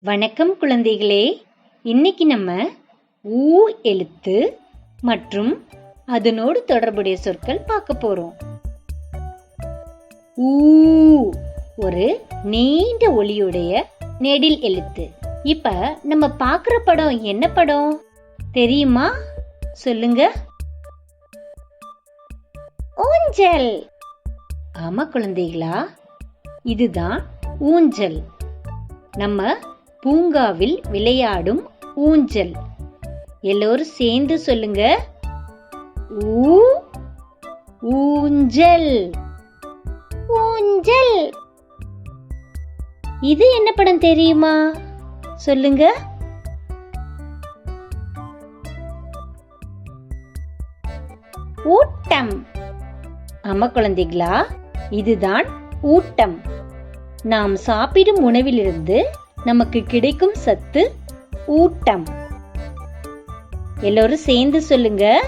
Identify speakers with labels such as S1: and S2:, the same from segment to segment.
S1: வணக்கம் குழந்தைகளே. இன்னைக்கு நம்ம ஊ எழுத்து மற்றும் அதனோடு தொடர்புடைய சொற்கள் பார்க்க போறோம். ஊ ஒரு நீண்ட ஒலியுடைய நெடில் எழுத்து. இப்ப நம்ம பார்க்குற படம் என்ன படம் தெரியுமா? சொல்லுங்க. ஊஞ்சல். ஆமா குழந்தைகளா, இதுதான் ஊஞ்சல். நம்ம பூங்காவில் விளையாடும் ஊஞ்சல். எல்லோரும் சேர்ந்து சொல்லுங்க. ஊ ஊஞ்சல். ஊஞ்சல். இது என்ன படம் தெரியுமா? சொல்லுங்க. ஊட்டம். ஆமா குழந்தைகளா, இதுதான் ஊட்டம். நாம் சாப்பிடும் உணவிலிருந்து நமக்கு கிடைக்கும் சத்து ஊட்டம். எல்லோரும் சேர்ந்து சொல்லுங்க.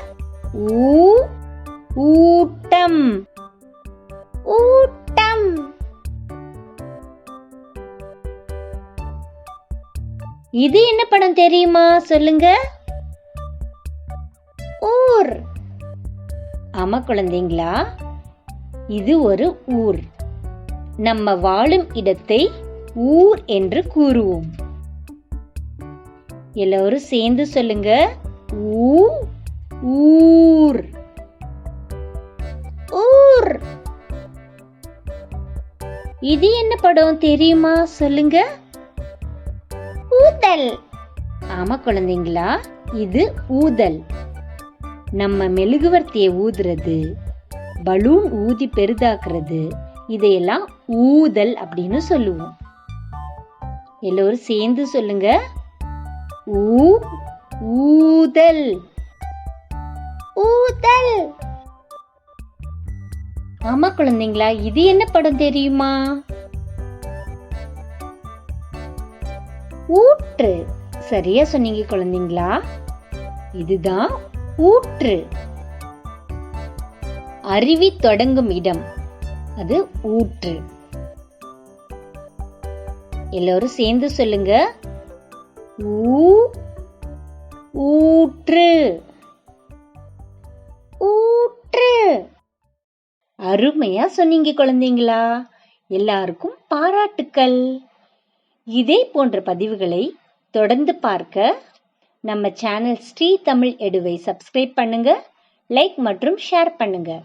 S1: ஊட்டம். ஊட்டம். இது என்ன படம் தெரியுமா? சொல்லுங்க. ஊர். ஆமா குழந்தைங்களா, இது ஒரு ஊர். நம்ம வாழும் இடத்தை ஊர் என்று கூறுவோம். எல்லோரும் சேர்ந்து சொல்லுங்க. ஊர். ஊர். இது என்ன படம் தெரியுமா? சொல்லுங்க. ஊதல். ஆமா குழந்தைங்களா, இது ஊதல். நம்ம மெழுகுவர்த்தியை ஊதுறது, பலூன் ஊதி பெரிதாக்குறது, இதையெல்லாம் ஊதல் அப்படின்னு சொல்லுவோம். எல்லோரும் சேர்ந்து சொல்லுங்க. ஊதல். ஊதல். ஆமா குழந்தைங்களா, இது என்ன படம் தெரியுமா? ஊற்று. சரியா சொன்னீங்க குழந்தைங்களா, இதுதான் ஊற்று. அருவி தொடங்கும் இடம் அது ஊற்று. எல்லோரும் சேர்ந்து சொல்லுங்க. ஊற்று. ஊற்று. அருமையா சொன்னீங்க குழந்தைங்களா. எல்லாருக்கும் பாராட்டுக்கள். இதே போன்ற பதிவுகளை தொடர்ந்து பார்க்க நம்ம சேனல் ஸ்ரீ தமிழ் எடுவை சப்ஸ்கிரைப் பண்ணுங்க, லைக் மற்றும் ஷேர் பண்ணுங்க.